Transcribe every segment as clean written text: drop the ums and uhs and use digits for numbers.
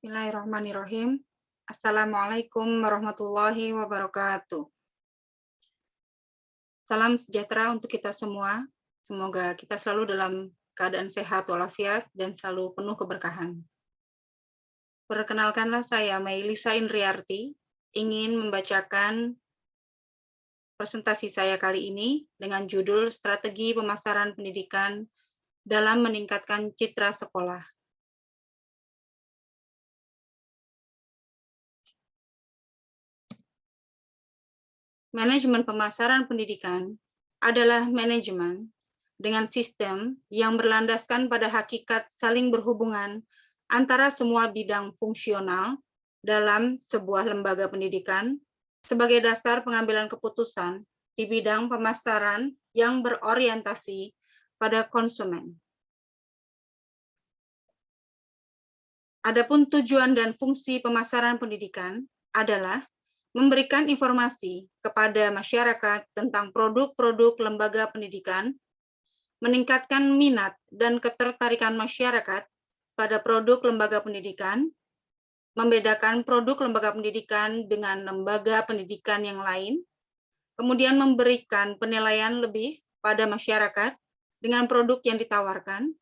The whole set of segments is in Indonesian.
Bismillahirrahmanirrahim. Assalamualaikum warahmatullahi wabarakatuh. Salam sejahtera untuk kita semua. Semoga kita selalu dalam keadaan sehat walafiat dan selalu penuh keberkahan. Perkenalkanlah saya Mailisa Indriarti, ingin membacakan presentasi saya kali ini dengan judul Strategi Pemasaran Pendidikan dalam Meningkatkan Citra Sekolah. Manajemen pemasaran pendidikan adalah manajemen dengan sistem yang berlandaskan pada hakikat saling berhubungan antara semua bidang fungsional dalam sebuah lembaga pendidikan sebagai dasar pengambilan keputusan di bidang pemasaran yang berorientasi pada konsumen. Adapun tujuan dan fungsi pemasaran pendidikan adalah memberikan informasi kepada masyarakat tentang produk-produk lembaga pendidikan, meningkatkan minat dan ketertarikan masyarakat pada produk lembaga pendidikan, membedakan produk lembaga pendidikan dengan lembaga pendidikan yang lain, kemudian memberikan penilaian lebih pada masyarakat dengan produk yang ditawarkan,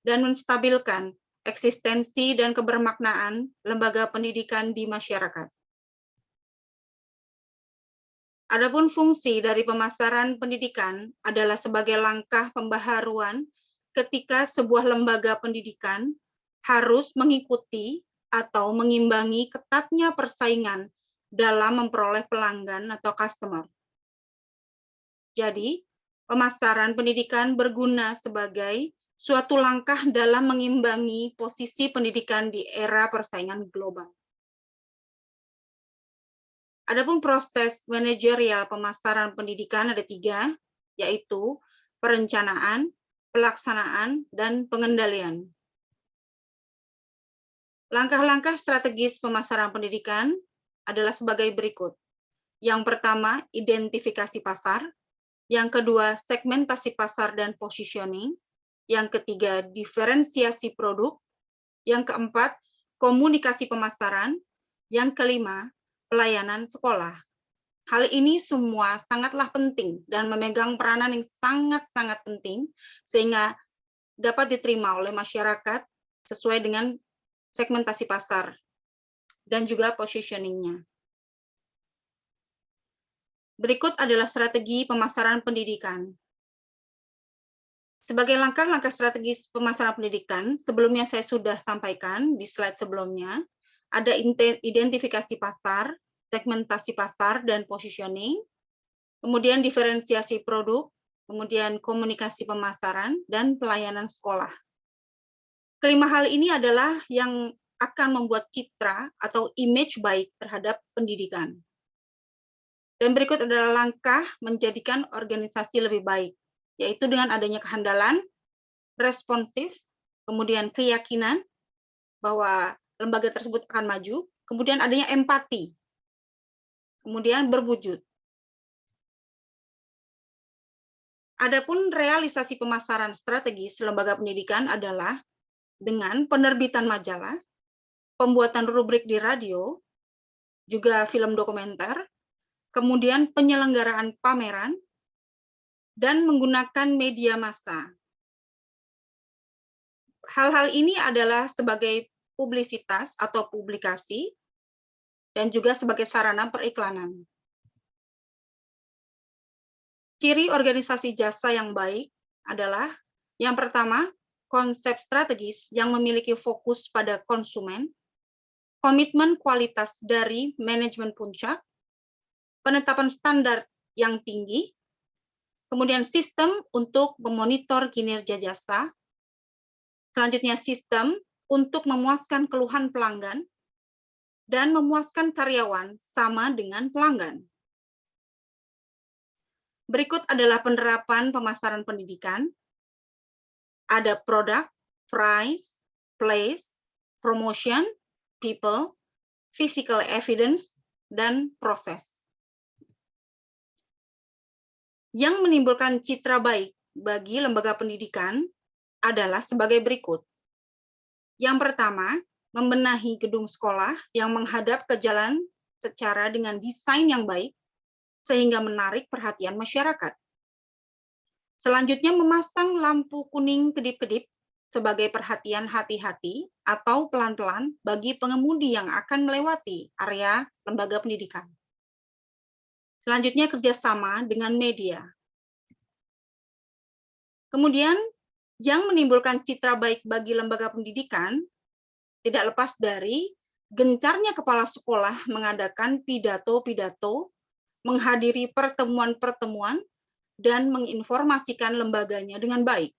dan menstabilkan eksistensi dan kebermaknaan lembaga pendidikan di masyarakat. Adapun fungsi dari pemasaran pendidikan adalah sebagai langkah pembaharuan ketika sebuah lembaga pendidikan harus mengikuti atau mengimbangi ketatnya persaingan dalam memperoleh pelanggan atau customer. Jadi, pemasaran pendidikan berguna sebagai suatu langkah dalam mengimbangi posisi pendidikan di era persaingan global. Adapun proses manajerial pemasaran pendidikan ada 3, yaitu perencanaan, pelaksanaan, dan pengendalian. Langkah-langkah strategis pemasaran pendidikan adalah sebagai berikut. Yang pertama, identifikasi pasar. Yang kedua, segmentasi pasar dan positioning. Yang ketiga, diferensiasi produk. Yang keempat, komunikasi pemasaran. Yang kelima, pelayanan sekolah. Hal ini semua sangatlah penting dan memegang peranan yang sangat-sangat penting sehingga dapat diterima oleh masyarakat sesuai dengan segmentasi pasar dan juga positioning-nya. Berikut adalah strategi pemasaran pendidikan. Sebagai langkah-langkah strategis pemasaran pendidikan, sebelumnya saya sudah sampaikan di slide sebelumnya, ada identifikasi pasar, segmentasi pasar dan positioning, kemudian diferensiasi produk, kemudian komunikasi pemasaran, dan pelayanan sekolah. Kelima hal ini adalah yang akan membuat citra atau image baik terhadap pendidikan. Dan berikut adalah langkah menjadikan organisasi lebih baik, yaitu dengan adanya kehandalan, responsif, kemudian keyakinan bahwa lembaga tersebut akan maju, kemudian adanya empati, kemudian berwujud. Adapun realisasi pemasaran strategis lembaga pendidikan adalah dengan penerbitan majalah, pembuatan rubrik di radio, juga film dokumenter, kemudian penyelenggaraan pameran, dan menggunakan media massa. Hal-hal ini adalah sebagai publisitas atau publikasi, dan juga sebagai sarana periklanan. Ciri organisasi jasa yang baik adalah yang pertama, konsep strategis yang memiliki fokus pada konsumen, komitmen kualitas dari manajemen puncak, penetapan standar yang tinggi, kemudian sistem untuk memonitor kinerja jasa, selanjutnya sistem untuk memuaskan keluhan pelanggan, dan memuaskan karyawan sama dengan pelanggan. Berikut adalah penerapan pemasaran pendidikan. Ada produk, price, place, promotion, people, physical evidence, dan proses. Yang menimbulkan citra baik bagi lembaga pendidikan adalah sebagai berikut. Yang pertama, membenahi gedung sekolah yang menghadap ke jalan secara dengan desain yang baik, sehingga menarik perhatian masyarakat. Selanjutnya, memasang lampu kuning kedip-kedip sebagai perhatian hati-hati atau pelan-pelan bagi pengemudi yang akan melewati area lembaga pendidikan. Selanjutnya, kerjasama dengan media. Kemudian, yang menimbulkan citra baik bagi lembaga pendidikan tidak lepas dari gencarnya kepala sekolah mengadakan pidato-pidato, menghadiri pertemuan-pertemuan, dan menginformasikan lembaganya dengan baik.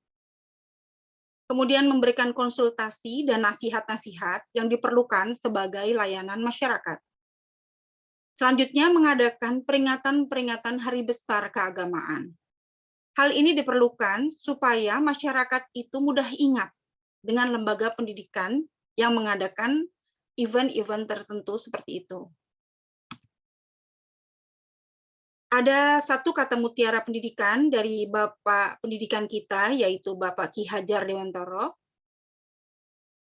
Kemudian memberikan konsultasi dan nasihat-nasihat yang diperlukan sebagai layanan masyarakat. Selanjutnya, mengadakan peringatan-peringatan hari besar keagamaan. Hal ini diperlukan supaya masyarakat itu mudah ingat dengan lembaga pendidikan yang mengadakan event-event tertentu seperti itu. Ada satu kata mutiara pendidikan dari Bapak Pendidikan kita, yaitu Bapak Ki Hajar Dewantara.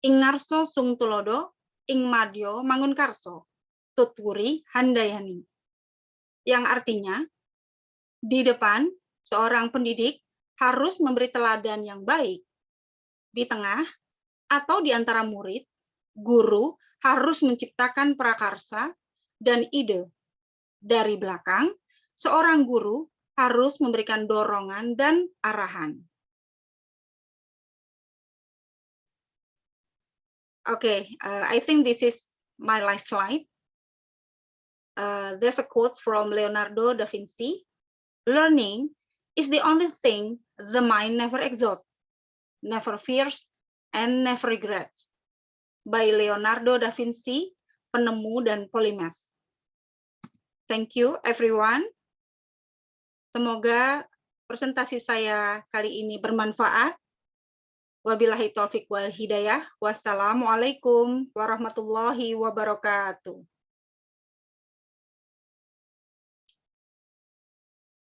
Ing ngarso sung tulodo, ing madyo mangunkarso, tutwuri handayani. Yang artinya, di depan, seorang pendidik harus memberi teladan yang baik. Di tengah atau di antara murid, guru harus menciptakan prakarsa dan ide. Dari belakang, seorang guru harus memberikan dorongan dan arahan. Okay, I think this is my last slide. There's a quote from Leonardo da Vinci. Learning is the only thing the mind never exhausts, never fears, and never regrets. By Leonardo da Vinci, penemu dan polimath. Thank you, everyone. Semoga presentasi saya kali ini bermanfaat. Wabillahi taufik wal hidayah. Wassalamualaikum warahmatullahi wabarakatuh.